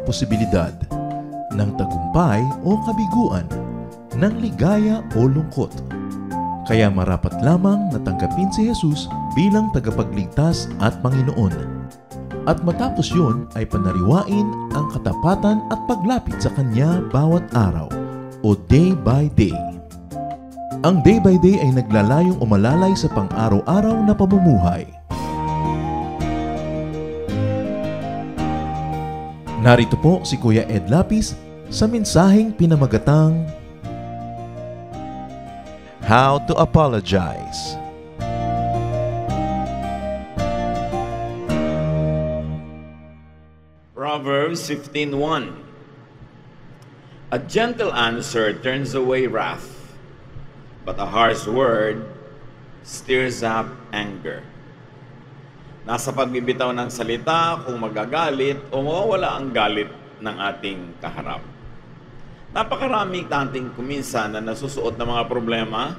posibilidad ng tagumpay o kabiguan, ng ligaya o lungkot. Kaya marapat lamang na tanggapin si Jesus bilang tagapagligtas at Panginoon. At matapos yun ay panariwain ang katapatan at paglapit sa Kanya bawat araw o day by day. Ang day by day ay naglalayong umalalay sa pang-araw-araw na pamumuhay. Narito po si Kuya Ed Lapis sa mensaheng pinamagatang How to Apologize. Proverbs 15:1. A gentle answer turns away wrath, but a harsh word stirs up anger. Nasa pagbibitaw ng salita kung magagalit o mawawala ang galit ng ating kaharap. Napakarami nating kuminsan na nasusuot ng mga problema,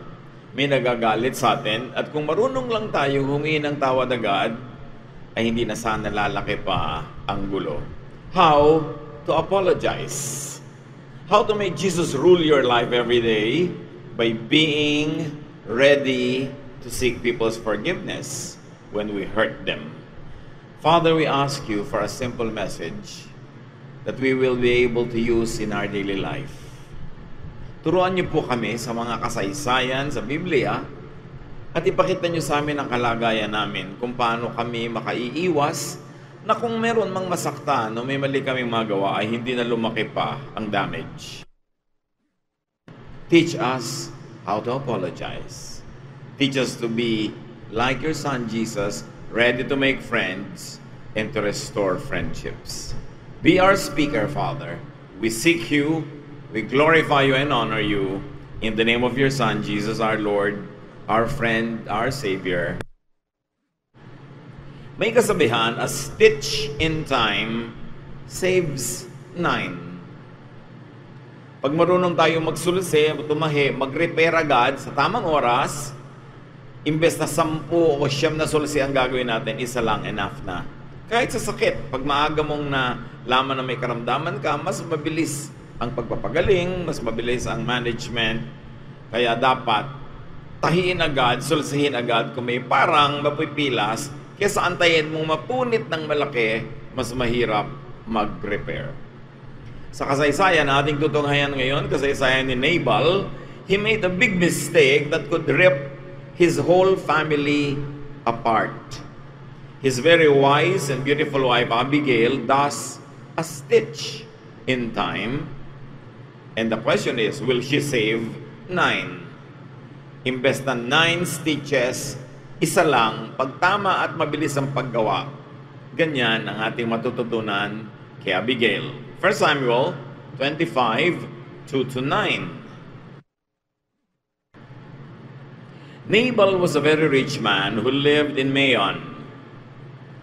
may nagagalit sa atin, at kung marunong lang tayo humingi ng tawad agad, ay hindi na sana lalaki pa ang gulo. How to apologize? How to make Jesus rule your life every day? By being ready to seek people's forgiveness when we hurt them. Father, we ask you for a simple message that we will be able to use in our daily life. Turuan niyo po kami sa mga kasaysayan sa Biblia at ipakita niyo sa amin ang kalagayan namin kung paano kami makaiiwas na kung meron mang masaktan o may mali kaming magawa ay hindi na lumaki pa ang damage. Teach us how to apologize. Teach us to be like your Son Jesus, ready to make friends and to restore friendships. Be our speaker, Father. We seek you, we glorify you and honor you. In the name of your Son, Jesus our Lord, our friend, our Savior. May kasabihan, a stitch in time saves 9. Pag marunong tayo magsulse, tumahi, mag-repair agad sa tamang oras, imbes na 10 o 9 na sulsi ang gagawin natin, isa lang enough na. Kahit sa sakit, pag maaga mong nalaman na may karamdaman ka, mas mabilis ang pagpapagaling, mas mabilis ang management. Kaya dapat tahiin agad, sulsihin agad kung may parang mapipilas, kaysa antayin mong mapunit ng malaki, mas mahirap mag-repair. Sa kasaysayan na ating tutunghayan ngayon, kasaysayan ni Nabal, he made a big mistake that could rip his whole family apart. His very wise and beautiful wife Abigail does a stitch in time. And the question is, will she save 9? Imbes na 9 stitches, isa lang, pagtama at mabilis ang paggawa. Ganyan ang ating matututunan kay Abigail. 1 Samuel 25:2-9. Nabal was a very rich man who lived in Maon.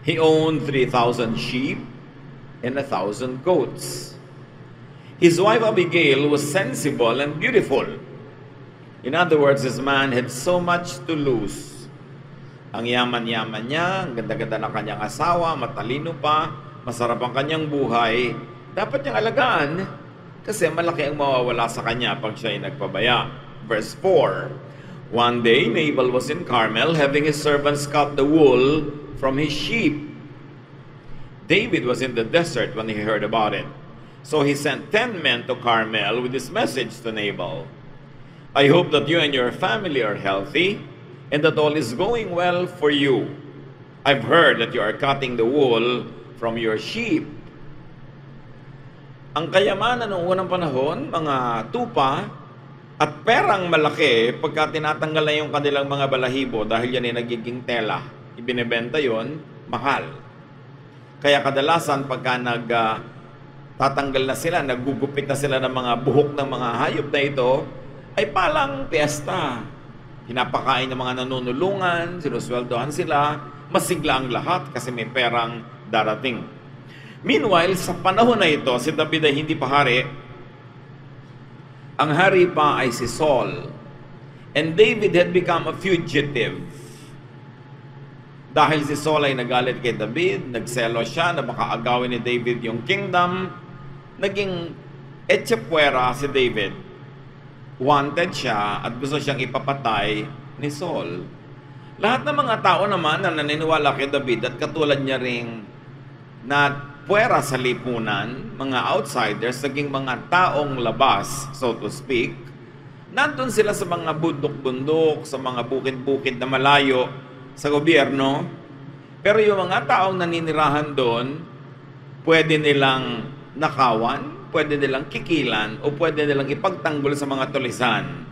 He owned 3,000 sheep and 1,000 goats. His wife Abigail was sensible and beautiful. In other words, this man had so much to lose. Ang yaman-yaman niya, ang ganda-ganda ng kanyang asawa, matalino pa, masarap ang kanyang buhay. Dapat niyang alagaan kasi malaki ang mawawala sa kanya pag siya ay nagpabaya. Verse 4. One day, Nabal was in Carmel, having his servants cut the wool from his sheep. David was in the desert when he heard about it. So he sent 10 men to Carmel with this message to Nabal. I hope that you and your family are healthy, and that all is going well for you. I've heard that you are cutting the wool from your sheep. Ang kayamanan noong unang panahon, mga tupa, at perang malaki pagka tinatanggal na yung kanilang mga balahibo dahil yan ay nagiging tela. Ibinebenta yon, mahal. Kaya kadalasan pagka tatanggal na sila, naggugupit na sila ng mga buhok ng mga hayop na ito, ay palang piyesta. Pinapakain ng mga nanunulungan, sinusweldohan sila, masigla ang lahat kasi may perang darating. Meanwhile, sa panahon na ito, si David ay hindi pa hari. Ang hari pa ay si Saul. And David had become a fugitive. Dahil si Saul ay nagalit kay David, nagselo siya na baka agawin ni David yung kingdom, naging etchepuera si David. Wanted siya at gusto siyang ipapatay ni Saul. Lahat ng mga tao naman na naniniwala kay David at katulad niya ring na puwera sa lipunan, mga outsiders, naging mga taong labas, so to speak, nandun sila sa mga bundok-bundok, sa mga bukid-bukid na malayo sa gobyerno. Pero yung mga taong naninirahan doon, pwede nilang nakawan, pwede nilang kikilan, o pwede nilang ipagtanggol sa mga tulisan.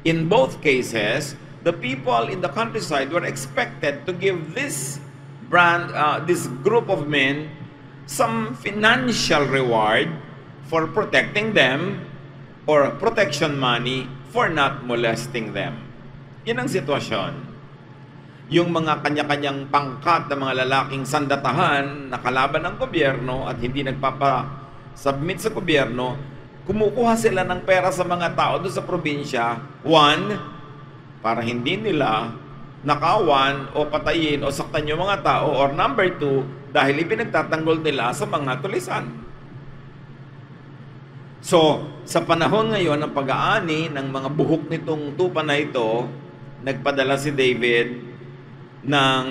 In both cases, the people in the countryside were expected to give this group of men some financial reward for protecting them or protection money for not molesting them. Yan ang sitwasyon. Yung mga kanya-kanyang pangkat ng mga lalaking sandatahan na kalaban ng gobyerno at hindi nagpapa-submit sa gobyerno, kumukuha sila ng pera sa mga tao doon sa probinsya. One, para hindi nila nakawan o patayin o saktan yung mga tao. Or number two, dahil ipinagtatanggol nila sa mga tulisan. So, sa panahon ngayon ng pag-aani ng mga buhok nitong tupa na ito, nagpadala si David ng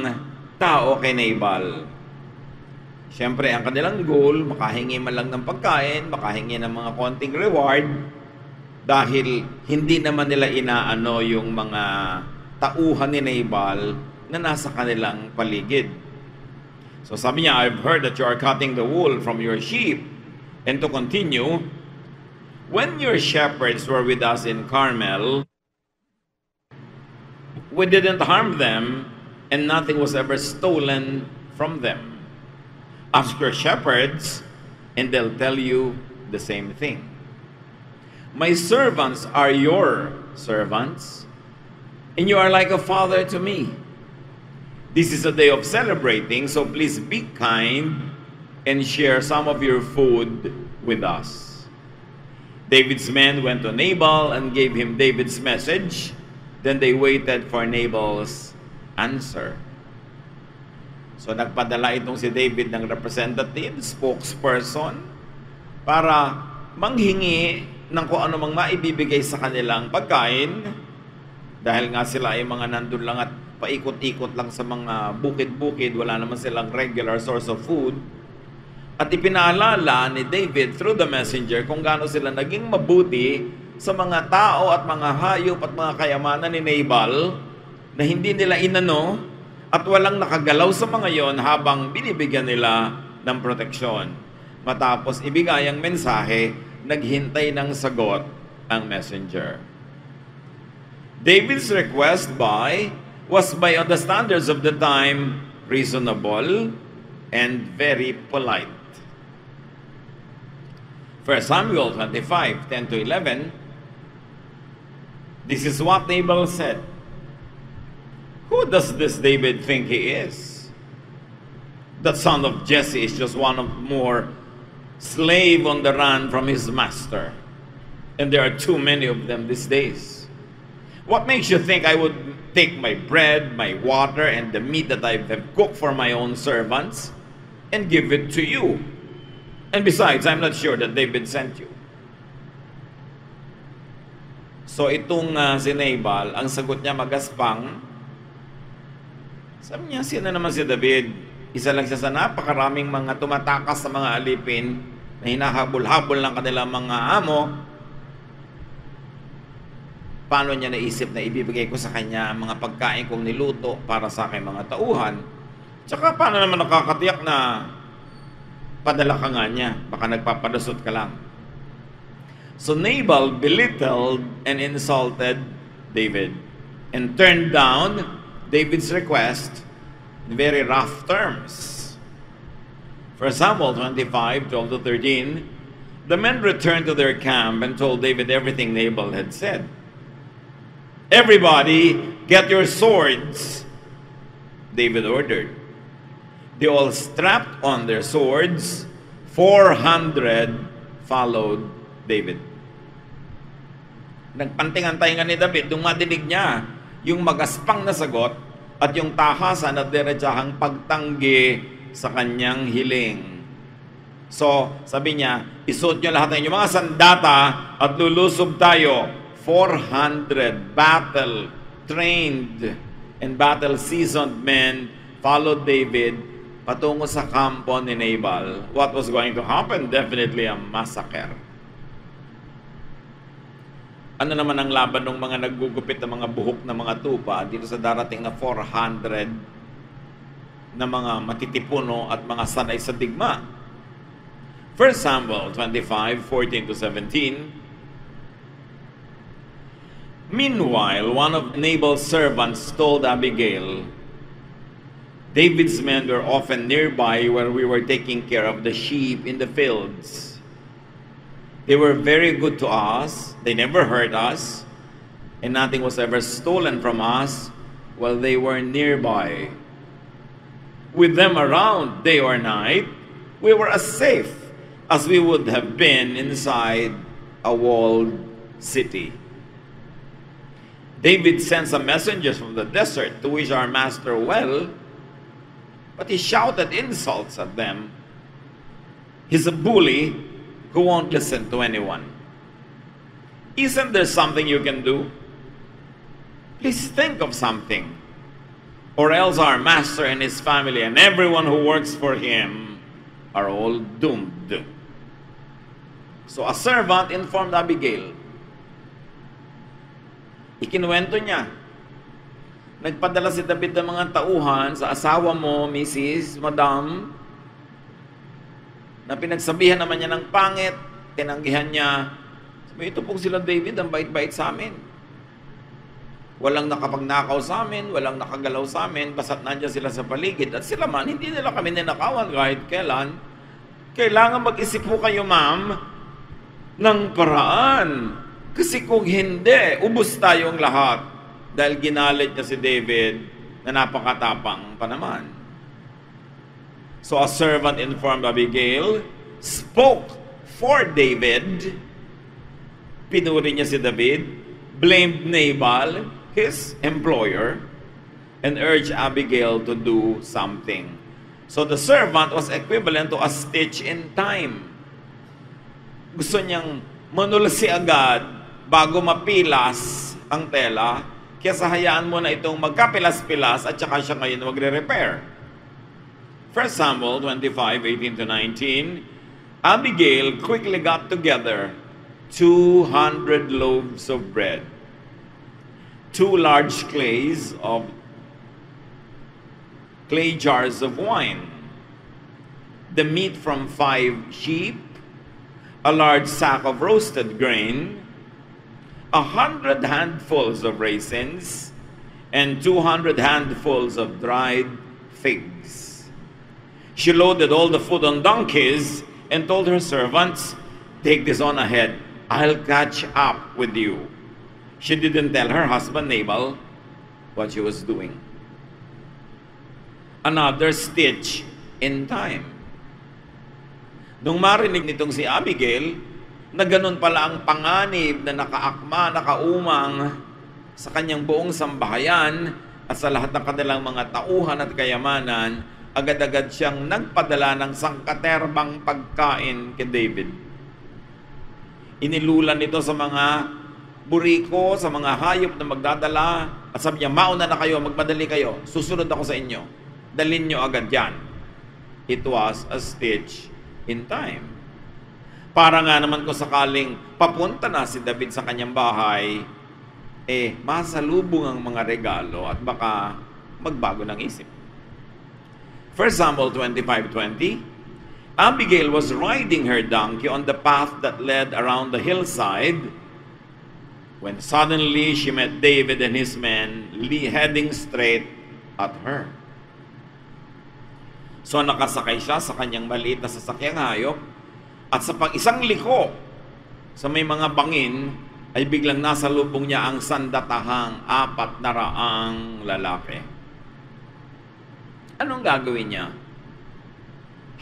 tao kay Nabal. Siyempre, ang kanilang goal, makahingi man lang ng pagkain, makahingi ng mga konting reward, dahil hindi naman nila inaano yung mga tauhan ni Nabal na nasa kanilang paligid. So sabi niya, I've heard that you are cutting the wool from your sheep. And to continue, when your shepherds were with us in Carmel, we didn't harm them, and nothing was ever stolen from them. Ask your shepherds, and they'll tell you the same thing. My servants are your servants, and you are like a father to me. This is a day of celebrating, so please be kind and share some of your food with us. David's men went to Nabal and gave him David's message. Then they waited for Nabal's answer. So nagpadala itong si David ng representative, spokesperson, para manghingi ng kung ano mang maibibigay sa kanilang pagkain, dahil nga sila ay mga nandun lang at paikot-ikot lang sa mga bukid-bukid, wala naman silang regular source of food. At ipinaalala ni David through the messenger kung gaano sila naging mabuti sa mga tao at mga hayop at mga kayamanan ni Nabal na hindi nila inano at walang nakagalaw sa mga yon habang binibigyan nila ng proteksyon. Matapos ibigay ang mensahe, naghintay ng sagot ang messenger. David's request was by the standards of the time reasonable and very polite. 1 Samuel 25, 10-11, this is what Nabal said. Who does this David think he is? That son of Jesse is just one of more slave on the run from his master. And there are too many of them these days. What makes you think I would take my bread, my water, and the meat that I have cooked for my own servants and give it to you? And besides, I'm not sure that David sent you. So itong si Nabal, ang sagot niya magaspang. Sabi niya, sino naman si David? Isa lang siya sa napakaraming mga tumatakas sa mga alipin na hinahabol-habol ng kanilang mga amo. Paano niya naisip na ibibigay ko sa kanya mga pagkain kong niluto para sa aking mga tauhan? Tsaka paano naman nakakatiyak na padala ka nga niya? Baka nagpapadasot ka lang. So Nabal belittled and insulted David and turned down David's request in very rough terms. 1 Samuel 25, 12-13, the men returned to their camp and told David everything Nabal had said. Everybody, get your swords, David ordered. They all strapped on their swords. 400 followed David. Nagpanting-antay nga ni David nung madinig niya yung magaspang na sagot at yung tahasan at diretsahang pagtanggi sa kanyang hiling. So, sabi niya, isuot niyo lahat ng inyong mga sandata at lulusob tayo. 400 battle-trained and battle-seasoned men followed David patungo sa kampo ni Nabal. What was going to happen? Definitely a massacre. Ano naman ang laban ng mga naggugupit ng mga buhok na mga tupa dito sa darating na 400 na mga matitipuno at mga sanay sa digma? 1 Samuel 25:14-17. Meanwhile, one of Nabal's servants told Abigail, David's men were often nearby where we were taking care of the sheep in the fields. They were very good to us. They never hurt us, and nothing was ever stolen from us while they were nearby. With them around day or night, we were as safe as we would have been inside a walled city. David sent some messengers from the desert to wish our master well, but he shouted insults at them. He's a bully who won't listen to anyone. Isn't there something you can do? Please think of something, or else our master and his family and everyone who works for him are all doomed. So a servant informed Abigail. Ikinuwento niya. Nagpadala si David ng mga tauhan sa asawa mo, Mrs. Madam, na pinagsabihan naman niya ng pangit, tinanggihan niya. Sabi, ito pong sila David, ang bait-bait sa amin. Walang nakapagnakaw sa amin, walang nakagalaw sa amin, basta't nandiyan sila sa paligid. At sila man, hindi nila kami ninakawan kahit kailan. Kailangan mag-isip po kayo, ma'am, ng paraan. Kasi kung hindi, ubos tayong lahat. Dahil ginalit niya si David na napakatapang pa naman. So a servant informed Abigail, spoke for David, pinuri niya si David, blamed Nabal, his employer, and urged Abigail to do something. So the servant was equivalent to a stitch in time. Gusto niyang manulsi agad bago mapilas ang tela, kaya hayaan mo na itong magkapilas-pilas at saka siya ngayon magre-repair. 1 Samuel 25:18-19, Abigail quickly got together 200 loaves of bread, 2 large clay jars of wine, the meat from 5 sheep, a large sack of roasted grain, 100 handfuls of raisins, and 200 handfuls of dried figs. She loaded all the food on donkeys and told her servants, take this on ahead. I'll catch up with you. She didn't tell her husband Nabal what she was doing. Another stitch in time. Nung marinig nitong si Abigail, na ganun pala ang panganib na nakaakma, nakaumang sa kanyang buong sambahayan at sa lahat ng kanilang mga tauhan at kayamanan, agad-agad siyang nagpadala ng sangkaterbang pagkain kay David. Inilulan nito sa mga buriko, sa mga hayop na magdadala, at sabi niya, mauna na kayo, magmadali kayo, susunod ako sa inyo. Dalhin nyo agad yan. It was a stitch in time. Para nga naman kung sakaling papunta na si David sa kanyang bahay, masalubong ang mga regalo at baka magbago ng isip. 1 Samuel 25:20, Abigail was riding her donkey on the path that led around the hillside when suddenly she met David and his men heading straight at her. So nakasakay siya sa kanyang maliit na sasakyang hayop, at sa pang-isang liko sa may mga bangin ay biglang nasa lubong niya ang sandatahang 400 lalaki. Anong gagawin niya?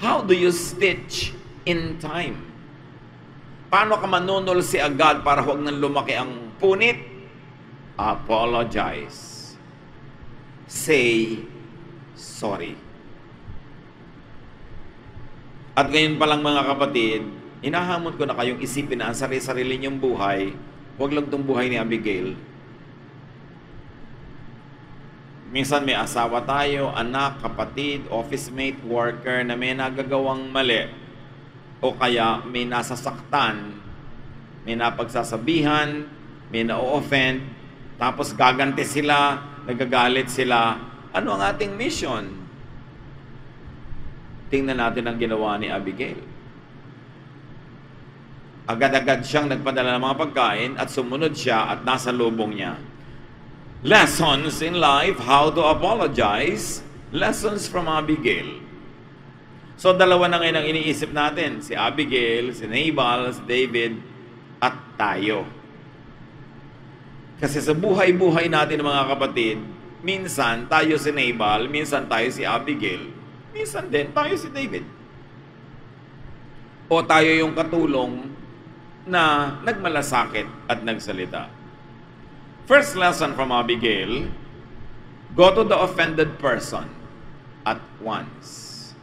How do you stitch in time? Paano ka manunol si agad para huwag nang lumaki ang punit? Apologize. Say sorry. At ngayon pa lang mga kapatid, hinahamon ko na kayong isipin na ang sarili-sarili niyong buhay, huwag lang itong buhay ni Abigail. Minsan may asawa tayo, anak, kapatid, office mate, worker na may nagagawang mali o kaya may nasasaktan, may napagsasabihan, may na-offend, tapos gaganti sila, nagagalit sila. Ano ang ating mission? Tingnan natin ang ginawa ni Abigail. Agad-agad siyang nagpadala ng mga pagkain at sumunod siya at nasa lubong niya. Lessons in life, how to apologize, lessons from Abigail. So dalawa na ngayon ang iniisip natin, si Abigail, si Nabal, si David, at tayo. Kasi sa buhay-buhay natin mga kapatid, minsan tayo si Nabal, minsan tayo si Abigail, minsan din tayo si David. O tayo yung katulong na nagmalasakit at nagsalita. First lesson from Abigail, go to the offended person at once.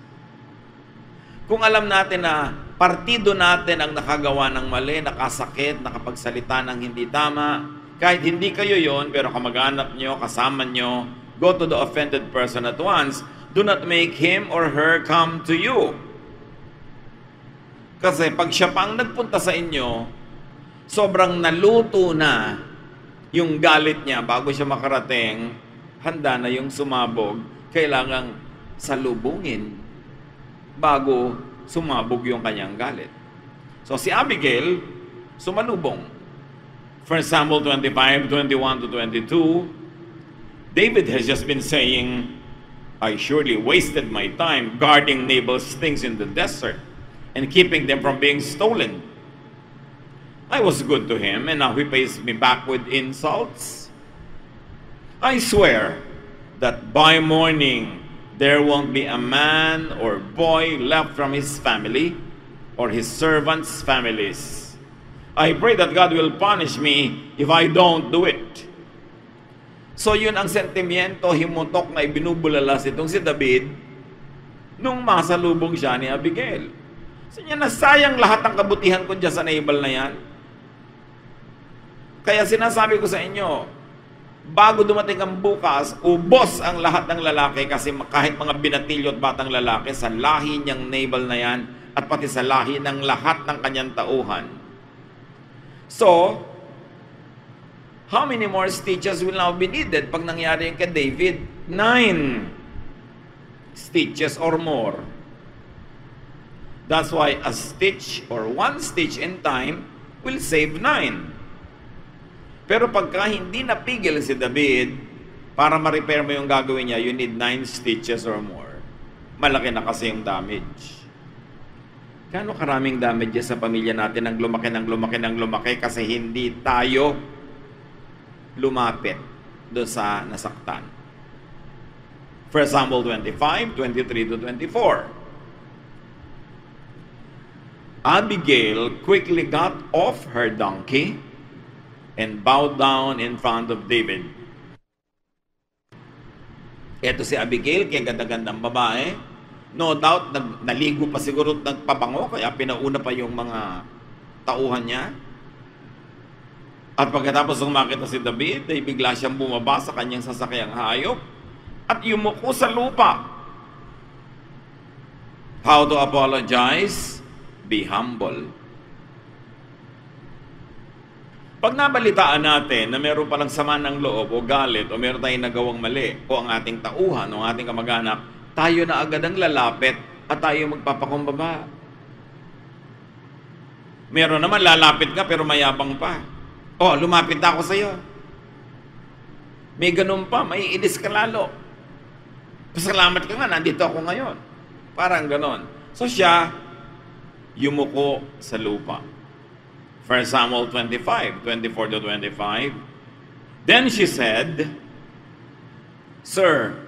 Kung alam natin na partido natin ang nakagawa ng mali, nakasakit, nakapagsalita ng hindi tama, kahit hindi kayo yon, pero kamag-anak nyo, kasama nyo, go to the offended person at once. Do not make him or her come to you. Kasi pag siya pang nagpunta sa inyo, sobrang naluto na yung galit niya bago siya makarating, handa na yung sumabog, kailangang salubungin bago sumabog yung kanyang galit. So si Abigail, sumalubong. 1 Samuel 25, 21 to 22, David has just been saying, I surely wasted my time guarding Nabal's things in the desert and keeping them from being stolen. I was good to him, and now he pays me back with insults. I swear that by morning there won't be a man or boy left from his family or his servants' families. I pray that God will punish me if I don't do it. So yun ang sentimiento, himutok na ibinubulalas itong si David nung masalubong siya ni Abigail. So niya, nasayang lahat ng kabutihan ko dyan sa Nabal na yan. Kaya sinasabi ko sa inyo, bago dumating ang bukas, ubos ang lahat ng lalaki kasi kahit mga binatilyo at batang lalaki, sa lahi niyang Nabal na yan at pati sa lahi ng lahat ng kanyang tauhan. So, how many more stitches will now be needed pag nangyari yung kay David? 9 stitches or more. That's why a stitch or one stitch in time will save 9. Pero pagka hindi napigil si David, para ma-repair mo yung gagawin niya, you need 9 stitches or more. Malaki na kasi yung damage. Gaano karaming damage sa pamilya natin ang lumaki kasi hindi tayo lumapit doon sa nasaktan. 1 Samuel 25, 23 to 24. Abigail quickly got off her donkey and bowed down in front of David. Ito si Abigail, kaya ganda-gandang babae. No doubt, naligo pa siguro, nagpabango, kaya pinauna pa yung mga tauhan niya. At pagkatapos ng makita si David, ay bigla siyang bumaba sa kanyang sasakyang hayop at yumuko sa lupa. How to apologize? Be humble. Pag nabalitaan natin na meron palang sama ng loob o galit o meron tayong nagawang mali o ang ating tauhan o ang ating kamag-anak, tayo na agad ang lalapit at tayo magpapakumbaba. Meron naman lalapit ka pero mayabang pa. Oh, lumapit ako sa iyo. May ganun pa, may inis ka lalo. Pasalamat ka nga, nandito ako ngayon. Parang ganon. So siya, yumuko sa lupa. 1 Samuel 25, 24 to 25. Then she said, Sir,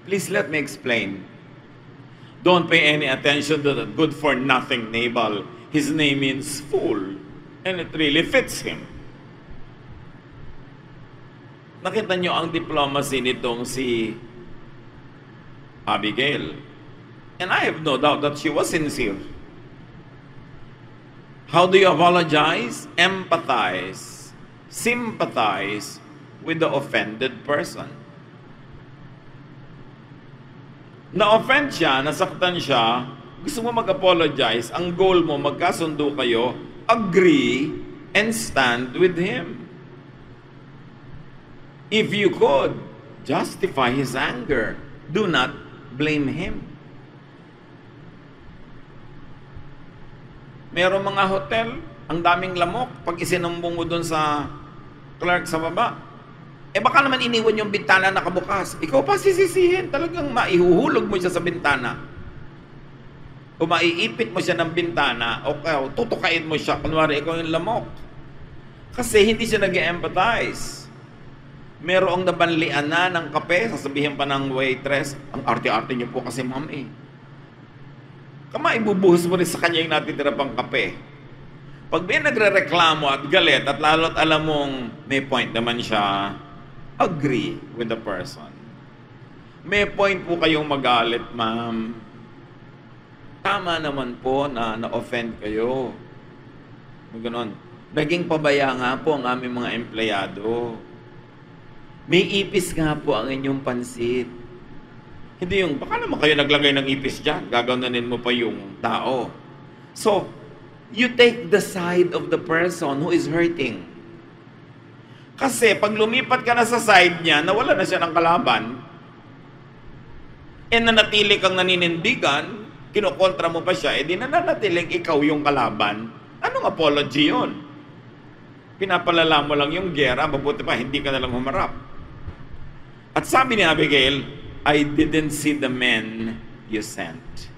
please let me explain. Don't pay any attention to that good-for-nothing Nabal. His name means fool, and it really fits him. Nakita niyo ang diplomacy nitong si Abigail. And I have no doubt that she was sincere. How do you apologize? Empathize, sympathize with the offended person. Na-offend siya, nasaktan siya, gusto mo mag-apologize, ang goal mo, magkasundo kayo, agree, and stand with him. If you could, justify his anger. Do not blame him. Merong mga hotel, ang daming lamok, pag isinumbong mo dun sa clerk sa baba, baka naman iniwan yung bintana nakabukas. Ikaw pa sisisihin, talagang maihuhulog mo siya sa bintana. O maiipit mo siya ng bintana, o tutukain mo siya, kunwari ikaw yung lamok. Kasi hindi siya nag-empathize. Merong nabanlian na ng kape, sasabihin pa ng waitress, ang arte-arte niyo po kasi ma'am eh. Kama ibubuhos mo rin sa kanya yung natitira pang kape. Pag may nagre-reklamo at galit at lalo't alam mong may point naman siya, agree with the person. May point po kayong magalit, ma'am. Tama naman po na na-offend kayo. Ganon. Naging pabaya nga po ang aming mga empleyado. May ipis nga po ang inyong pansit. Hindi yung, baka naman kayo naglagay ng ipis dyan, gagawin mo pa yung tao. So, you take the side of the person who is hurting. Kasi pag lumipat ka na sa side niya, nawala na siya ng kalaban, nanatili kang naninindigan, kinukontra mo pa siya, di nananatiling ikaw yung kalaban. Anong apology yun? Pinapalala mo lang yung gera, mabuti pa, hindi ka na lang humarap. At sabi ni Abigail, I didn't see the men you sent.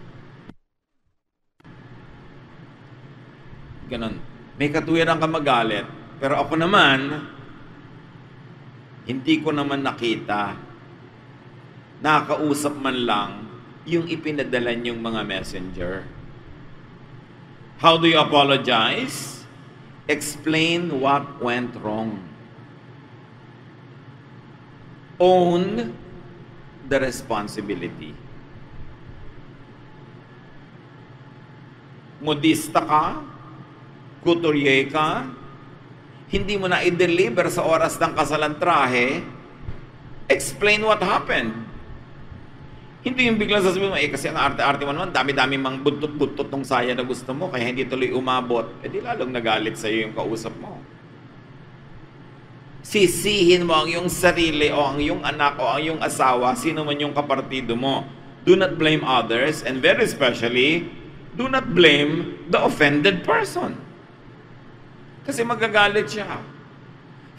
Ganon. May katuwiran ka magalit, pero ako naman, hindi ko naman nakita, nakakausap man lang, yung ipinadala niyong mga messenger. How do you apologize? Explain what went wrong. Own the responsibility. Modista ka, couturier ka, hindi mo na i-deliver sa oras ng kasalantrahe, explain what happened. Hindi yung biglang sasabihin mo, kasi ang arte-arte mo naman, dami-dami mang buntot-buntot ng saya na gusto mo, kaya hindi tuloy umabot, di lalong nagalit sa'yo yung kausap mo. Sisihin mo ang iyong sarili o ang iyong anak o ang iyong asawa, sino man yung kapartido mo. Do not blame others, and very especially, do not blame the offended person. Kasi magagalit siya.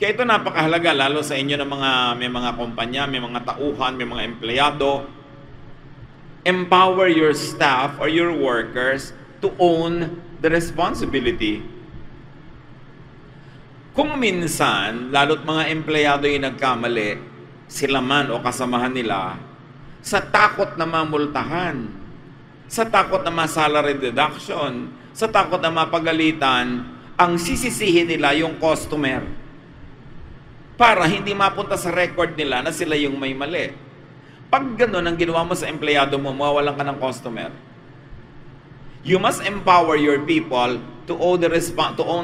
Kaya ito napakahalaga, lalo sa inyo na may mga kumpanya, may mga tauhan, may mga empleyado. Empower your staff or your workers to own the responsibility. Kung minsan, lalo't mga empleyado yung nagkamali, sila man o kasamahan nila, sa takot na mamultahan, sa takot na ma-salary deduction, sa takot na mapagalitan, ang sisisihin nila yung customer. Para hindi mapunta sa record nila na sila yung may mali. Pag gano'n ang ginawa mo sa empleyado mo, mawawalan ka ng customer. You must empower your people to own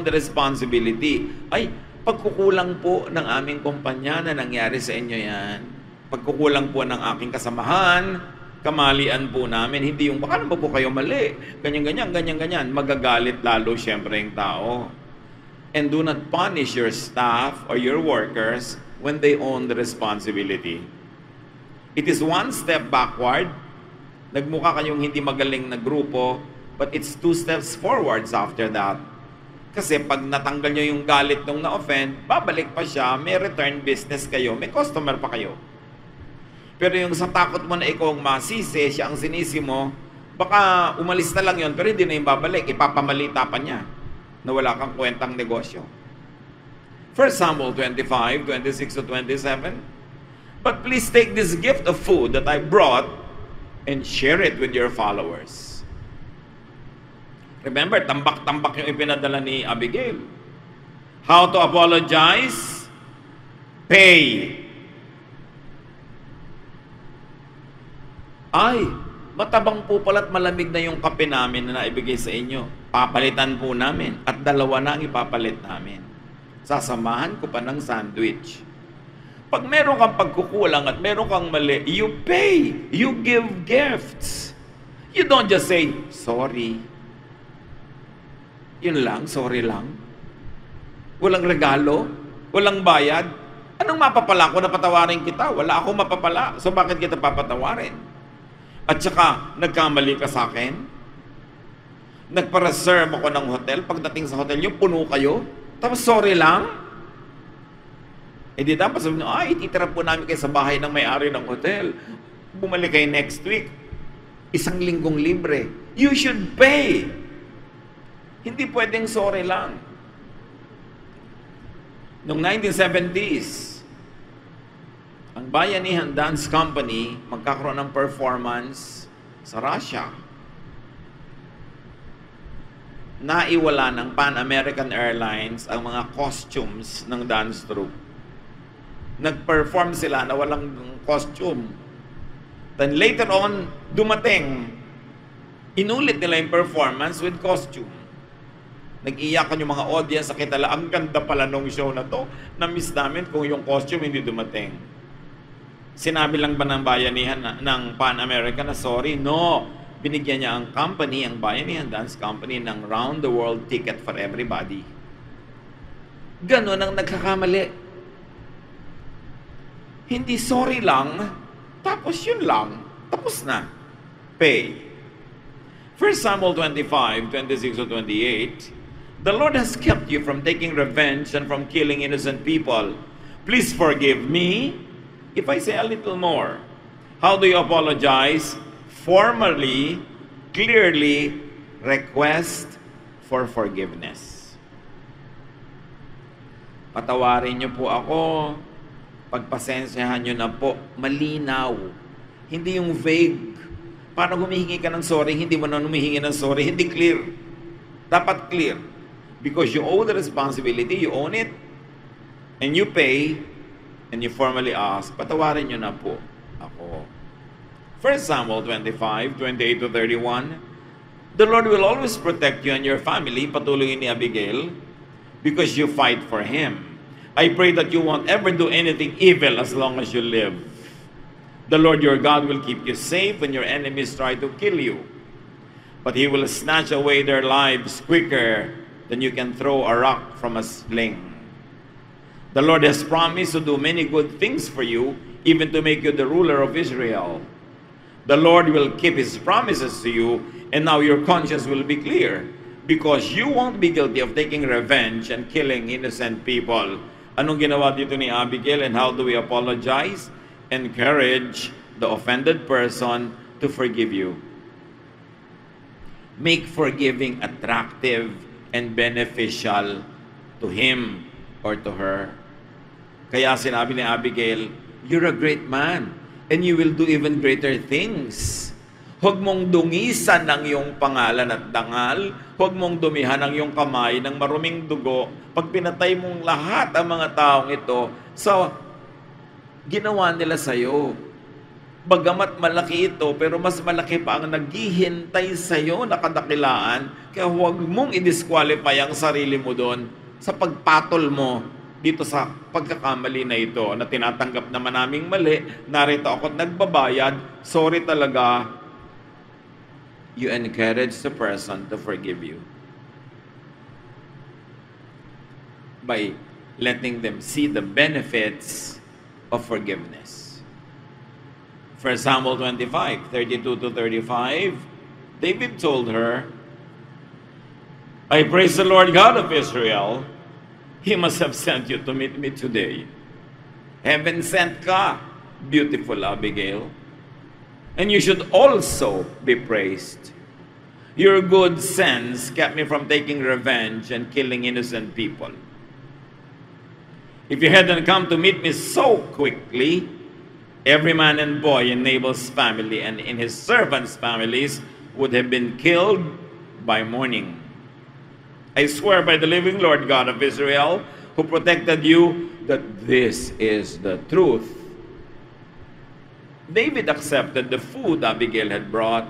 the responsibility. Ay, pagkukulang po ng aming kumpanya na nangyari sa inyo yan. Pagkukulang po ng aking kasamahan, kamalian po namin. Hindi yung, baka naman po kayo mali. Ganyan. Magagalit lalo siyempre yung tao. And do not punish your staff or your workers when they own the responsibility. It is one step backward. Nagmukha kayong hindi magaling na grupo, but it's 2 steps forwards after that. Kasi pag natanggal nyo yung galit nung na-offend, babalik pa siya, may return business kayo, may customer pa kayo. Pero yung sa takot mo na ikaw ang masisi, siya ang sinisi mo, baka umalis na lang yun, pero hindi na yung babalik, ipapamalita pa niya na wala kang kwentang negosyo. 1 Samuel 25, 26-27, But please take this gift of food that I brought and share it with your followers. Remember, tambak-tambak yung ipinadala ni Abigail. How to apologize? Pay. Ay, matabang po pala at malamig na yung kape namin na naibigay sa inyo. Papalitan po namin at 2 na ang ipapalit namin. Sasamahan ko pa ng sandwich. Pag meron kang pagkukulang at meron kang mali, you pay. You give gifts. You don't just say, sorry. Yun lang, sorry lang. Walang regalo, walang bayad. Anong mapapala ko na patawarin kita? Wala akong mapapala. So bakit kita papatawarin? At saka, nagkamali ka sa akin? Nagpa-reserve ako ng hotel. Pagdating sa hotel nyo, puno kayo. Tapos sorry lang? Eh di dapat sabihin nyo, ititira po namin kayo sa bahay ng may-ari ng hotel. Bumalik kayo next week. 1 linggong libre. You should pay. Hindi pwedeng sorry lang. Noong 1970s, ang Bayanihan Dance Company magkakaroon ng performance sa Russia. Naiwala ng Pan American Airlines ang mga costumes ng dance troupe. Nag-perform sila na walang costume. Then later on, dumating, inulit nila yung performance with costume. Nag-iyakan yung mga audience, nakita ang ganda pala nung show na to. Na-miss namin kung yung costume hindi dumating. Sinabi lang ba ng Bayanihan ng Pan American na sorry? No. Binigyan niya ang company, ang Bayanihan Dance Company, ng round the world ticket for everybody. Ganon ang nagkakamali. Hindi sorry lang, tapos yun lang. Tapos na. Pay. 1 Samuel 25, 26 to 28, the Lord has kept you from taking revenge and from killing innocent people. Please forgive me if I say a little more. How do you apologize? Formally, clearly, request for forgiveness. Patawarin niyo po ako. Pagpasensyahan nyo na po, malinaw. Hindi yung vague. Parang humihingi ka ng sorry, hindi mo na humihingi ng sorry, hindi clear. Dapat clear. Because you owe the responsibility, you own it, and you pay, and you formally ask, patawarin nyo na po ako. 1 Samuel 25, 28 to 31, the Lord will always protect you and your family, patuloy ni Abigail, because you fight for Him. I pray that you won't ever do anything evil as long as you live. The Lord your God will keep you safe when your enemies try to kill you. But He will snatch away their lives quicker than you can throw a rock from a sling. The Lord has promised to do many good things for you, even to make you the ruler of Israel. The Lord will keep His promises to you, and now your conscience will be clear, because you won't be guilty of taking revenge and killing innocent people. Anong ginawa dito ni Abigail, and how do we apologize? Encourage the offended person to forgive you. Make forgiving attractive and beneficial to him or to her. Kaya sinabi ni Abigail, you're a great man, and you will do even greater things. Huwag mong dungisan ang iyong pangalan at dangal. Huwag mong dumihan ang iyong kamay ng maruming dugo. Pag pinatay mong lahat ang mga taong ito, so, ginawa nila sa'yo. Bagamat malaki ito, pero mas malaki pa ang naghihintay sa'yo na kadakilaan. Kaya huwag mong i-disqualify ang sarili mo doon sa pagpatol mo dito sa pagkakamali na ito na tinatanggap naman naming mali. Narito ako at nagbabayad. Sorry talaga. You encourage the person to forgive you by letting them see the benefits of forgiveness. 1 Samuel 25, 32 to 35, David told her, I praise the Lord God of Israel. He must have sent you to meet me today. Heaven sent ka, beautiful Abigail. And you should also be praised. Your good sense kept me from taking revenge and killing innocent people. If you hadn't come to meet me so quickly, every man and boy in Nabal's family and in his servants' families would have been killed by morning. I swear by the living Lord God of Israel, who protected you, that this is the truth. David accepted the food Abigail had brought.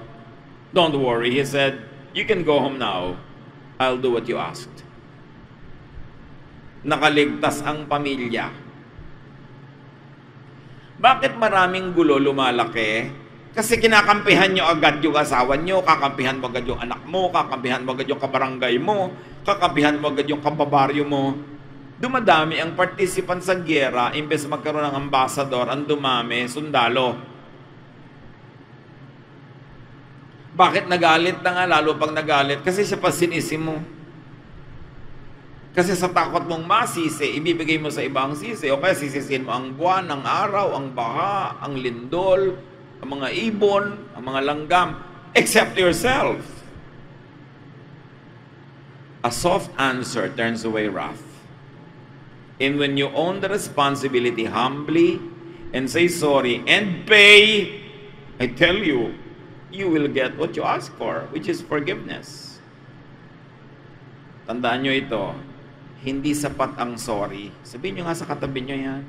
Don't worry, he said, you can go home now. I'll do what you asked. Nakaligtas ang pamilya. Bakit maraming gulo lumalaki? Kasi kinakampihan nyo agad yung asawa nyo, kakampihan mo agad yung anak mo, kakampihan mo agad yung kabarangay mo, kakampihan mo agad yung kababaryo mo. Dumadami ang participant sa gyera, imbes magkaroon ng ambassador, ang dumami, sundalo. Bakit nagalit na nga? Lalo pang nagalit, kasi siya pa sinisi mo. Kasi sa takot mong masisi, ibibigay mo sa iba ang sisi. O kaya sisisin mo ang buwan, ang araw, ang baha, ang lindol, ang mga ibon, ang mga langgam, except yourself. A soft answer turns away wrath. And when you own the responsibility humbly and say sorry and pay, I tell you, you will get what you ask for, which is forgiveness. Tandaan nyo ito, hindi sapat ang sorry. Sabihin nyo nga sa katabi nyo yan.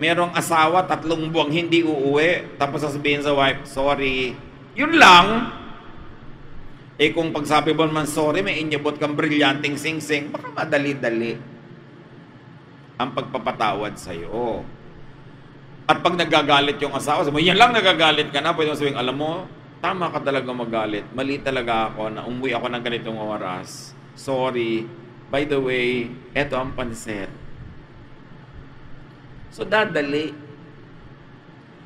Merong asawa, 3 buwang hindi uuwi, tapos sasabihin sa wife, sorry. Yun lang. Eh kung pagsabi mo naman sorry, may inyabot kang brilyanting sing-sing, baka madali-dali ang pagpapatawad sa'yo. At pag nagagalit yung asawa, sabi mo, yan lang nagagalit ka na, pwede mo sabihin, alam mo, tama ka talaga magalit. Mali talaga ako na umuwi ako ng ganitong oras. Sorry. By the way, eto ang pansit. So, dadali.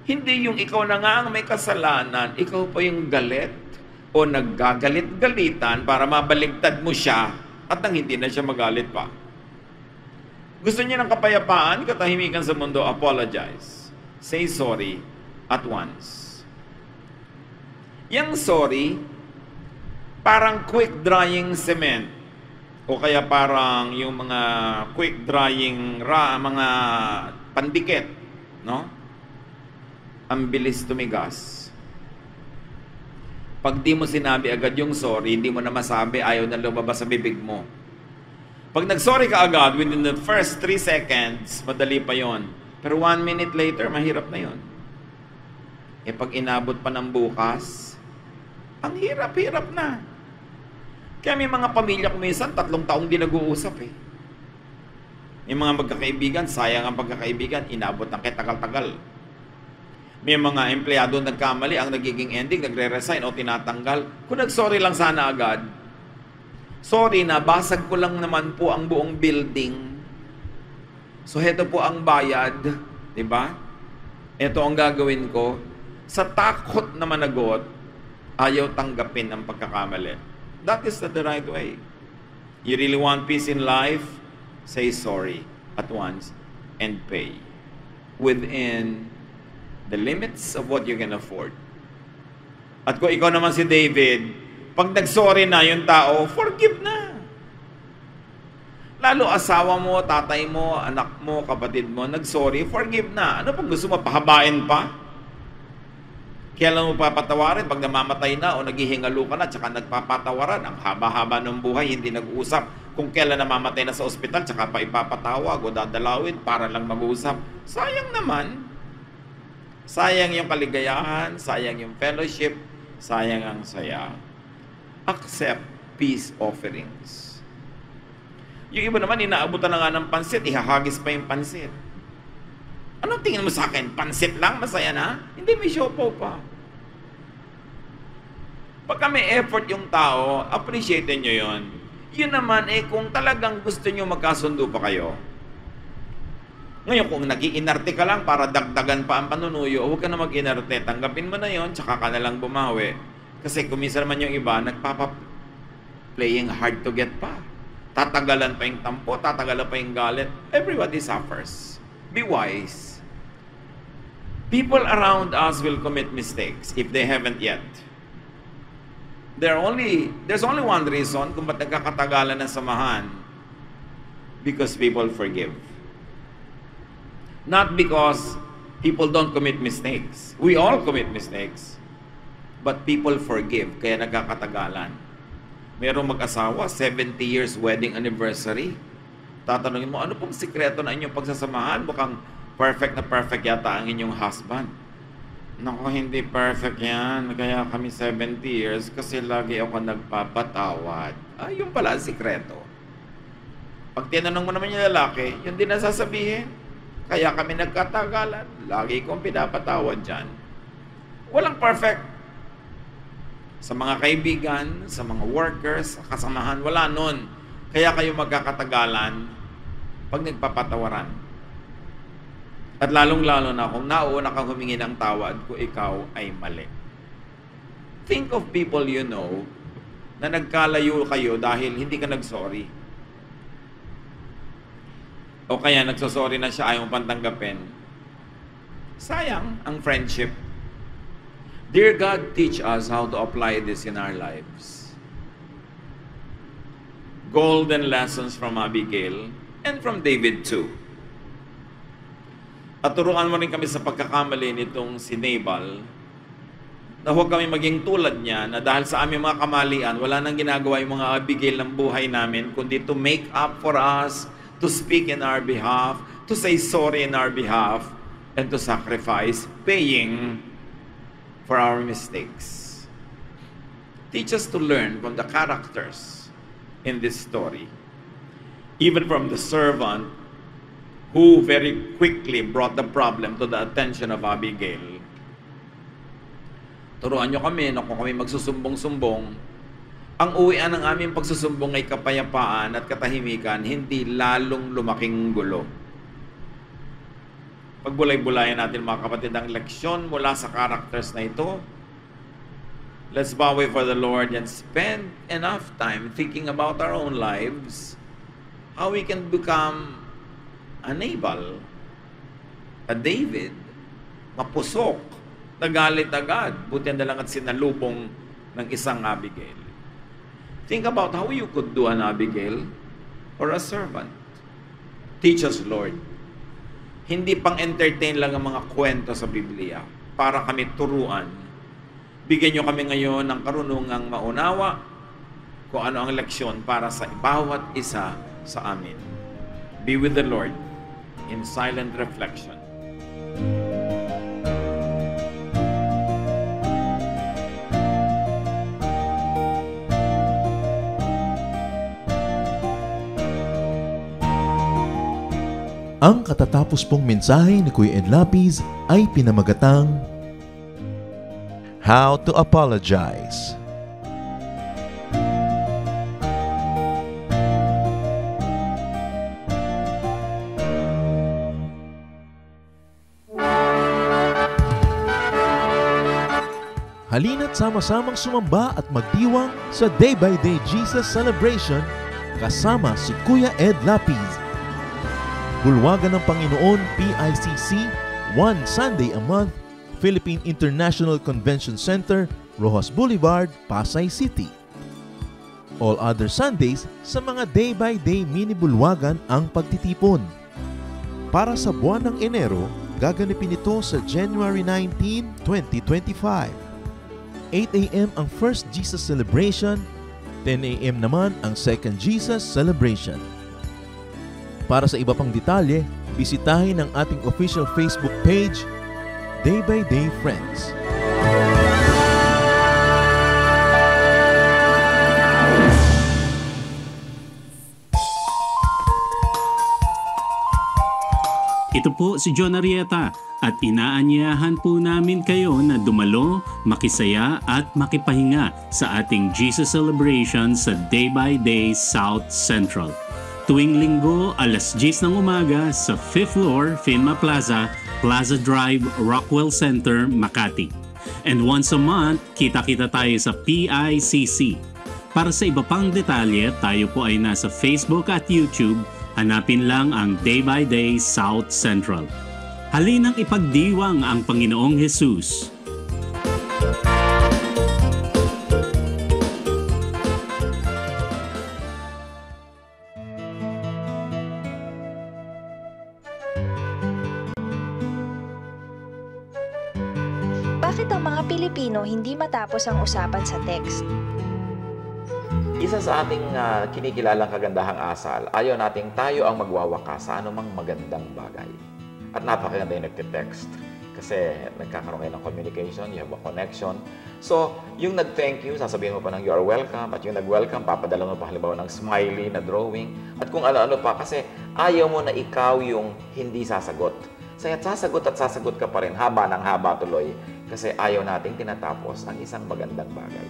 Hindi yung ikaw na nga ang may kasalanan, ikaw pa yung galit o naggagalit-galitan para mabaligtad mo siya at nang hindi na siya magalit pa. Gusto niya ng kapayapaan, katahimikan sa mundo, apologize. Say sorry at once. Yang sorry, parang quick-drying cement o kaya parang yung mga quick-drying mga pandikit, no? Ang bilis tumigas. Pag di mo sinabi agad yung sorry, hindi mo na masabi, ayaw na lumabas sa bibig mo. Pag nag-sorry ka agad, within the first 3 seconds, madali pa yon. Pero 1 minute later, mahirap na yon. Eh pag inabot pa ng bukas, ang hirap-hirap na. Kaya may mga pamilya kung minsan, 3 taong di nag-uusap eh. May mga magkakaibigan, sayang ang pagkakaibigan, inabot ng ketagal-tagal. May mga empleyado nagkamali, ang nagiging ending, nagre-resign o tinatanggal. Kung nag-sorry lang sana agad, sorry na, basag ko lang naman po ang buong building. So, heto po ang bayad. Diba? Ito ang gagawin ko. Sa takot na managot, ayaw tanggapin ang pagkakamali. That is not the right way. You really want peace in life? Say sorry at once and pay within the limits of what you can afford. At kung ikaw naman si David, pag nag-sorry na yung tao, forgive na. Lalo asawa mo, tatay mo, anak mo, kapatid mo, nag-sorry, forgive na. Ano pag gusto mo, pahabain pa? Kailan mo papatawarin pag namamatay na o naghihingalo ka na tsaka nagpapatawaran? Ang haba-haba ng buhay, hindi nag-uusap. Kung kailan namamatay na sa ospital, tsaka pa ipapatawag o dadalawin para lang mag-uusap. Sayang naman. Sayang yung kaligayahan, sayang yung fellowship, sayang ang saya. Accept peace offerings. Yung iba naman, inaabutan na nga ng pansit, ihahagis pa yung pansit. Anong tingin mo sa akin? Pansit lang? Masaya na? Hindi, may siopaw pa. Pagka may effort yung tao, appreciate nyo yon. Yun naman, kung talagang gusto nyo magkasundo pa kayo. Ngayon, kung nag-iinarte ka lang para dagdagan pa ang panunuyo, huwag ka na mag-inarte. Tanggapin mo na yon, tsaka ka na lang bumawi. Kasi kung minsan naman yung iba, playing hard to get pa. Tatagalan pa yung tampo, tatagalan pa yung galit. Everybody suffers. Be wise. People around us will commit mistakes if they haven't yet. There's only one reason kung ba't nagkakatagalan ng samahan. Because people forgive. Not because people don't commit mistakes. We all commit mistakes. But people forgive, kaya nagkakatagalan. Merong mag-asawa, 70 years wedding anniversary. Tatanungin mo, ano pong sikreto na inyong pagsasamahan? Mukhang perfect na perfect yata ang inyong husband. Naku, hindi perfect yan. Kaya kami 70 years kasi lagi ako nagpapatawad. Yun pala ang sikreto. Pag tinanong mo naman yung lalaki, yun din ang sasabihin. Kaya kami nagkatagalan. Lagi kong pinapatawad dyan. Walang perfect. Sa mga kaibigan, sa mga workers, sa kasamahan, wala nun. Kaya kayo magkakatagalan pag nagpapatawaran. At lalong-lalo na kung nauuna kang humingi ng tawad kung ikaw ay mali. Think of people you know na nagkalayo kayo dahil hindi ka nag-sorry. O kaya nagsosorry na siya, ayaw mong pantanggapin. Sayang ang friendship. Dear God, teach us how to apply this in our lives. Golden lessons from Abigail and from David too. At turuan mo rin kami sa pagkakamali nitong si Nabal na huwag kami maging tulad niya na dahil sa aming mga kamalian, wala nang ginagawa yung mga Abigail ng buhay namin kundi to make up for us, to speak in our behalf, to say sorry in our behalf, and to sacrifice, paying for our mistakes. Teach us to learn from the characters in this story. Even from the servant who very quickly brought the problem to the attention of Abigail. Turuan nyo kami na kung kami magsusumbong-sumbong, ang uwian ng aming pagsusumbong ay kapayapaan at katahimikan, hindi lalong lumaking gulo. Pagbulay-bulayan natin mga kapatid ang leksyon mula sa characters na ito. Let's bow before the Lord and spend enough time thinking about our own lives, how we can become a Nabal, a David, mapusok, nagalit agad, buti na lang at sinalubong ng isang Abigail. Think about how you could do an Abigail or a servant. Teach us, Lord. Hindi pang-entertain lang ang mga kwento sa Biblia para kami turuan. Bigyan nyo kami ngayon ng karunungang maunawa kung ano ang leksyon para sa bawat isa sa amin. Be with the Lord in silent reflection. Ang katatapos pong mensahe ni Kuya Ed Lapiz ay pinamagatang How to Apologize. Halina't sama-samang sumamba at magdiwang sa Day by Day Jesus Celebration kasama si Kuya Ed Lapiz. Bulwagan ng Panginoon PICC, one Sunday a month, Philippine International Convention Center, Rojas Boulevard, Pasay City. All other Sundays sa mga Day by Day mini bulwagan ang pagtitipon. Para sa buwan ng Enero, gaganapin ito sa January 19, 2025. 8 a.m. ang First Jesus Celebration, 10 a.m. naman ang Second Jesus Celebration. Para sa iba pang detalye, bisitahin ang ating official Facebook page, Day by Day Friends. Ito po si John Arrieta at inaanyayahan po namin kayo na dumalo, makisaya at makipahinga sa ating Jesus Celebration sa Day by Day South Central. Tuwing linggo, alas 10 ng umaga sa 5th floor, Finma Plaza, Plaza Drive, Rockwell Center, Makati. And once a month, kita-kita tayo sa PICC. Para sa iba pang detalye, tayo po ay nasa Facebook at YouTube. Hanapin lang ang Day by Day South Central. Halinang ipagdiwang ang Panginoong Jesus. Bakit ang mga Pilipino hindi matapos ang usapan sa text? Isa sa ating kinikilalang kagandahang asal, ayaw nating tayo ang magwawakas sa anumang magandang bagay. At napakaganda yung nagte-text. Kasi nagkakaroon kayo ng communication, you have a connection. So, yung nag-thank you, sasabihin mo pa ng you are welcome. At yung nag-welcome, papadala mo pa halimbawa ng smiley na drawing. At kung ano-ano pa, kasi ayaw mo na ikaw yung hindi sasagot. Kaya sasagot at sasagot ka pa rin, haba ng haba tuloy. Kasi ayaw nating tinatapos ang isang magandang bagay.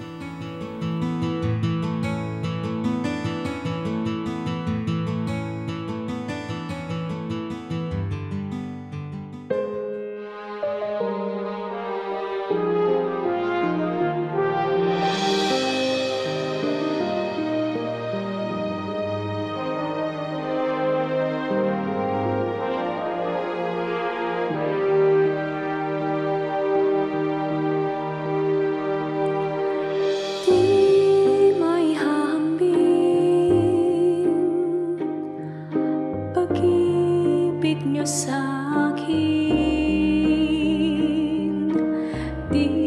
Di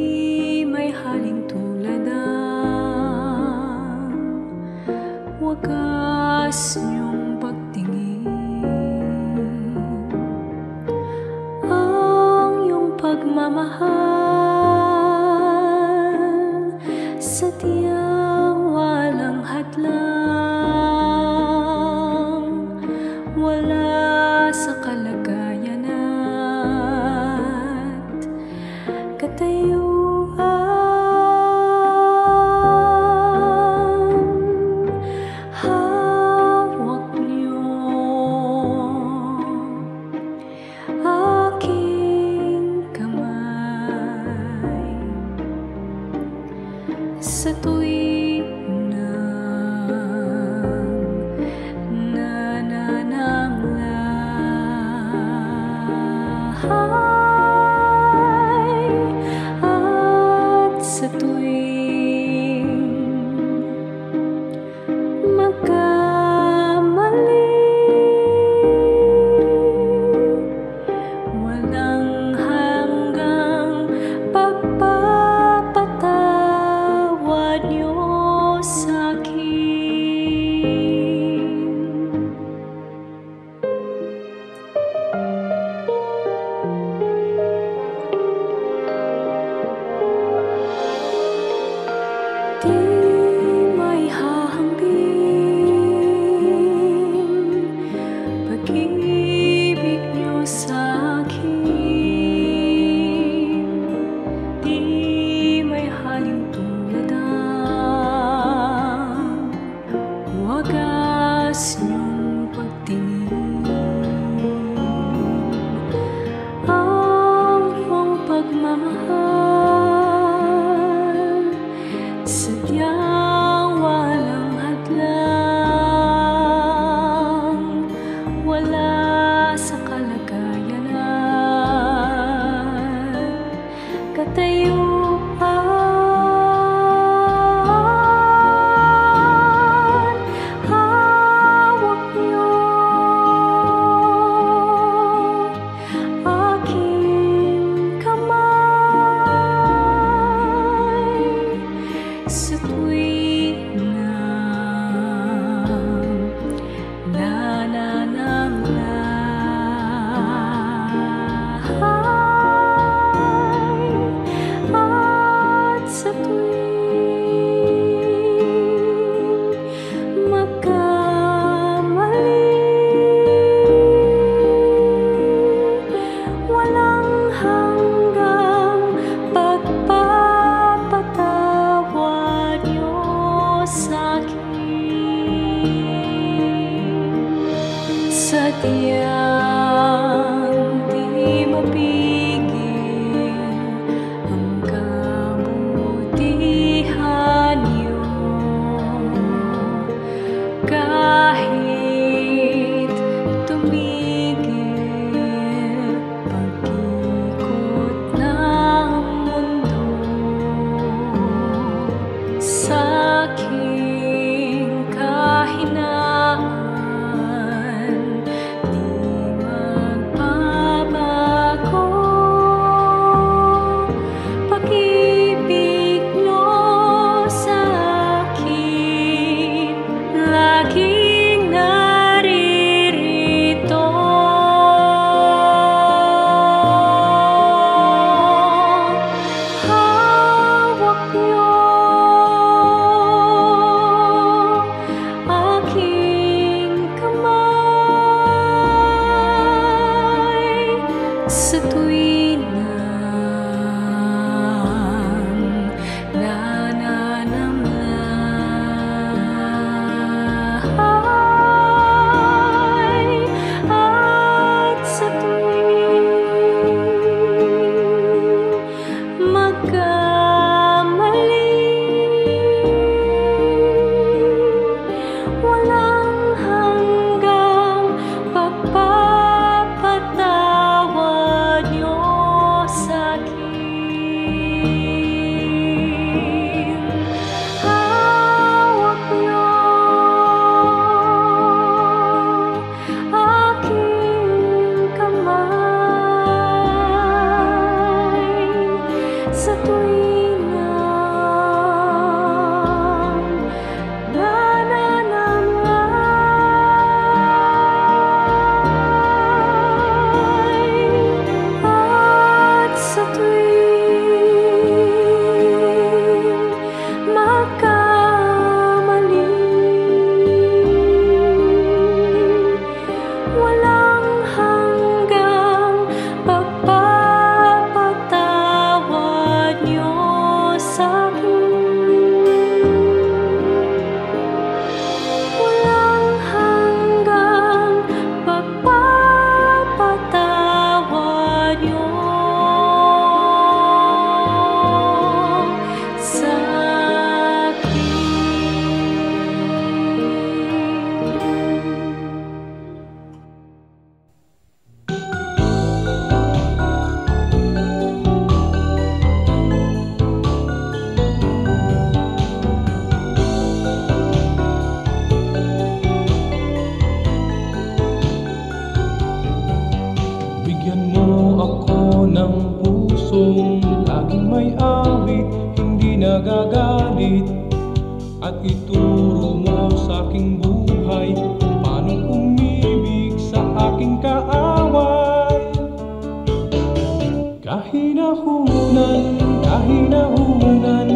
kahinahunan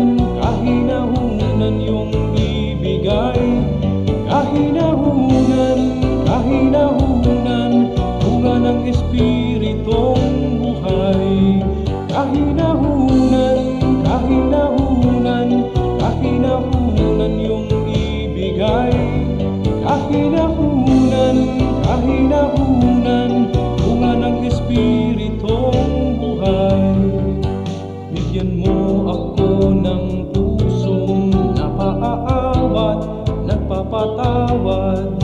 yung ibigay. Kahinahunan, bunga ng Espiritong buhay. Kahinahunan yung ibigay. Kahinahunan, bunga ng Espiritong buhay. Bigyan mo ako ng pusong napaawat, nagpapatawad,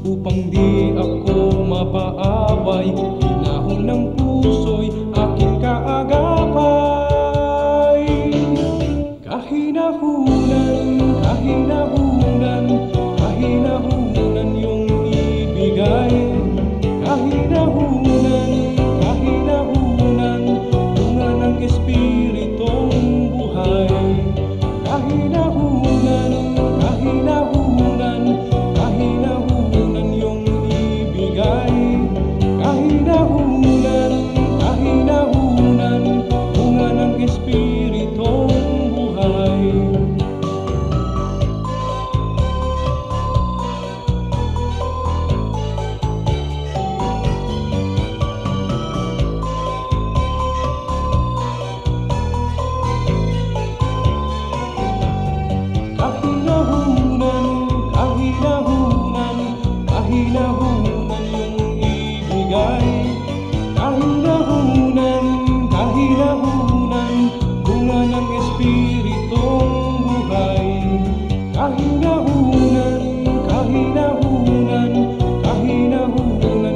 upang di ako mapaaway. Hinahon ng puso'y aking kaagapay. Kahinahunan yung ibigay. Kahinahunan, bunga ng Espiritong buhay. Kahinahunan yung ibigay. Kahinahunan, bunga ng Espiritong buhay. Kahinahunan yung ibigay. Kahinahunan, bunga ng Espiritong buhay. Kahinahunan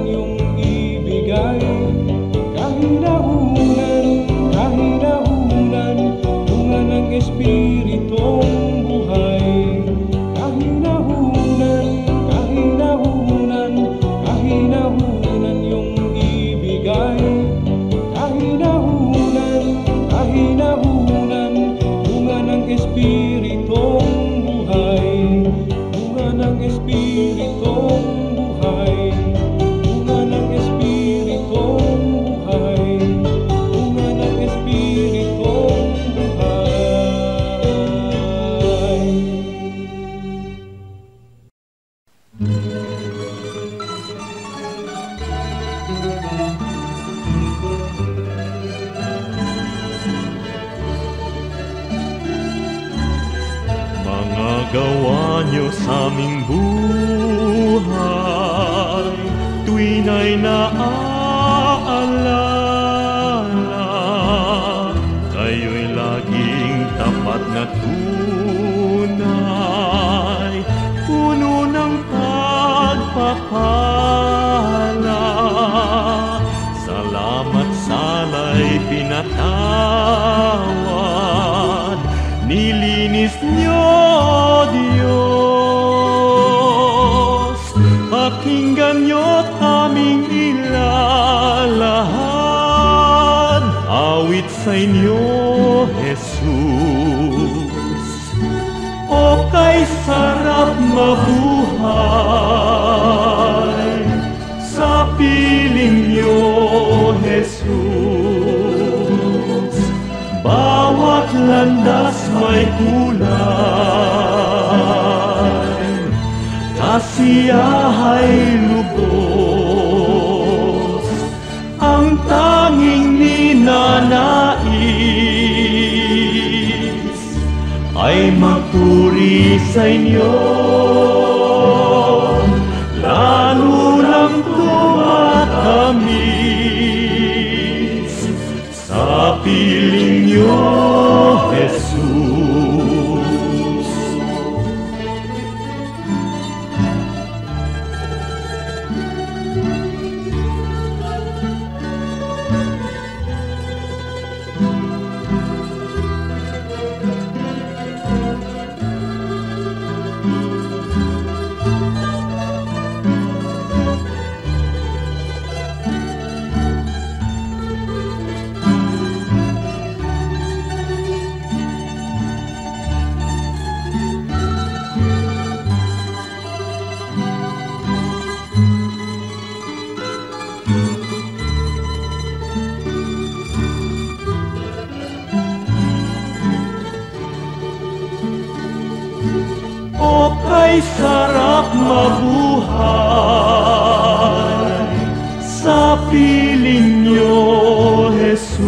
yung ibigay. Kahinahunan, bunga ng Espiritong buhay. Kahinahunan yung ibigay. Kahinahunan, bunga ng Espiritong buhay. Bunga ng Espiritong buhay. Bunga ng Espiritong buhay. Bunga ng Espiritong buhay. Mga gawa niyo sa aming buhay, tuwin ay naaalala. Kayo'y laging tapat na tunay, puno ng pagpapala. Salamat sala'y pinatawad, nilinis niyo, Diyos. Pakinggan niyo't aming ilalahad, awit sa inyo, Jesus. O kay sarap mabuhay sa piling niyo, Jesus. Bawat landas may kulay, kasiyahay lubos, ang tanging ninanais ay magpuri sa inyo. Lalo lang tumatamis sa piling niyo, Jesus. mabuhay sa piling niyo, Jesus.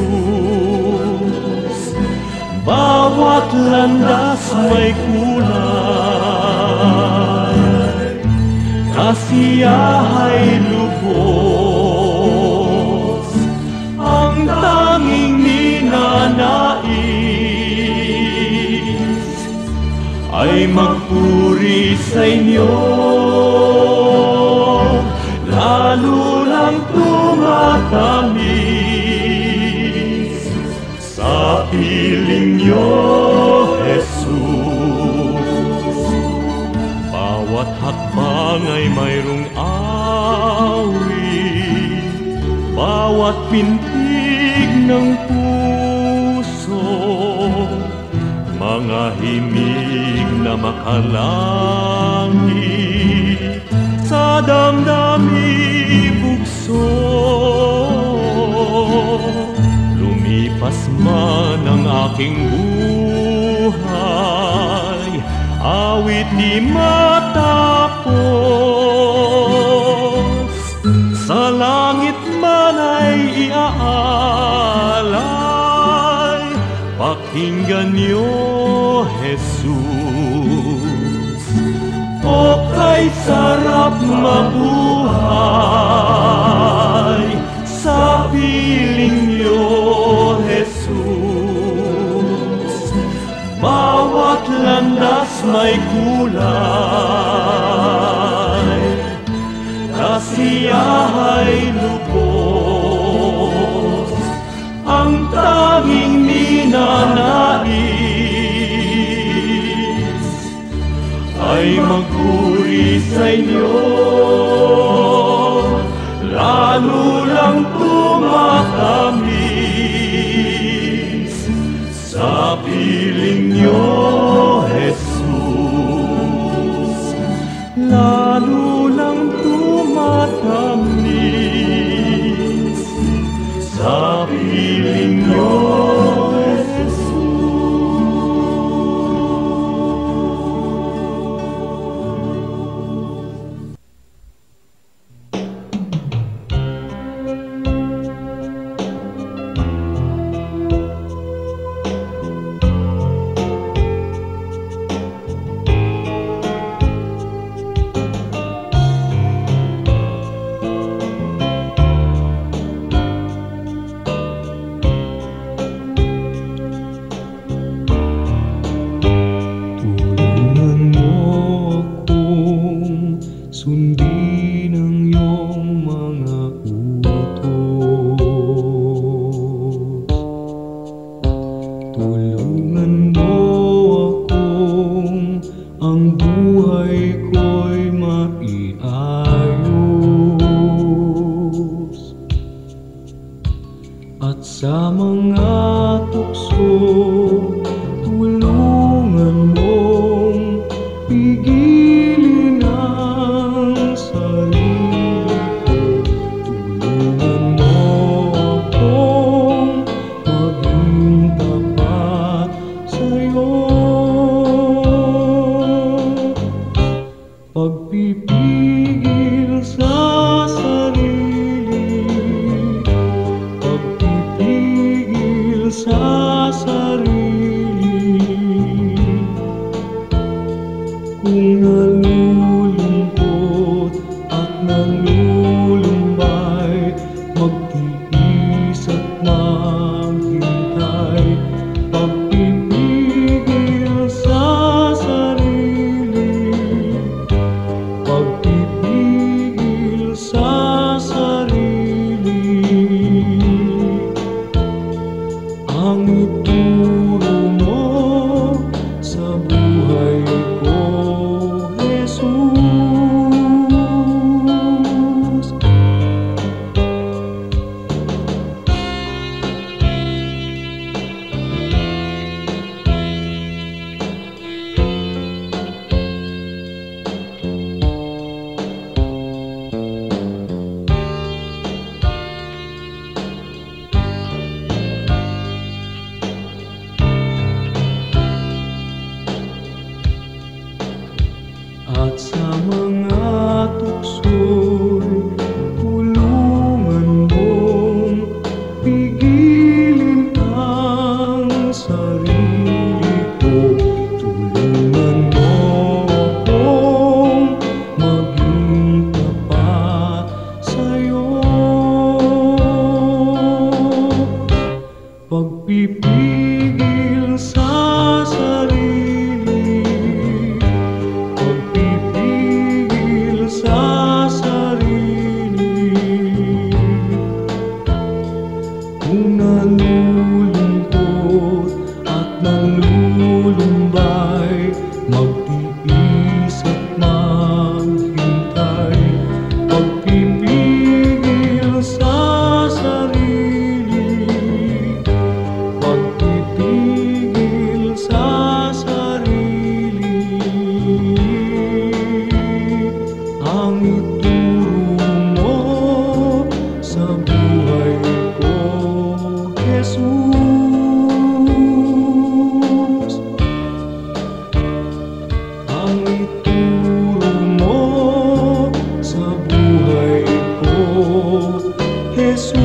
Bawat landas may kulay, kasiyahay lubos, ang tanging ninanais ay magpuri sa inyo, lalo lang tumatamis sa piling niyo, Jesus. Bawat hakbang ay mayroong awit, bawat pintig ng puso, mga himig na makalangit sa damdami bugso. Lumipas man ang aking buhay, awit di matapos, sa langit man ay iaalay. Pakinggan niyo, Jesus. O kay sarap mabuhay sa piling niyo, Jesus. Bawat landas may kulay, kasiyahay lubos, ang tanging ninanais ay magpuri sa inyo, lalo lang tumatamis sa piling niyo, Jesus. Lalo lang tumatamis sa piling niyo, Jesus. Sundin ang iyong mga utos. Tulungan mo akong ang buhay ko'y maiayos, at sa mga tukso tulungan mong pigilin ang sarili ko. Tulungan mo akong maging tapat sa'yo. Pagpipigil sa sarili, pagpipigil sa sarili, kung nalulungkot at nalulumbay, magtiis at maghintay. Pagpipigil sa sarili, pagpipigil ituro mo sa buhay ko, Jesus. Ang ituro mo sa buhay ko, Jesus.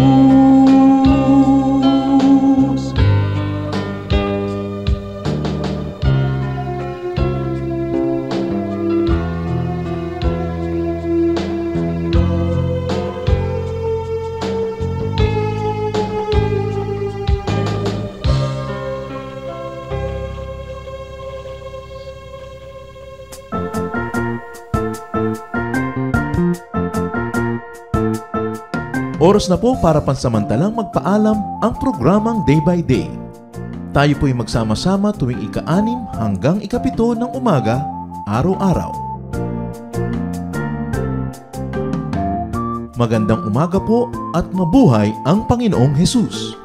Oras na po para pansamantalang magpaalam ang programang Day by Day. Tayo po'y magsama-sama tuwing ika-6 hanggang ika-7 ng umaga, araw-araw. Magandang umaga po at mabuhay ang Panginoong Hesus!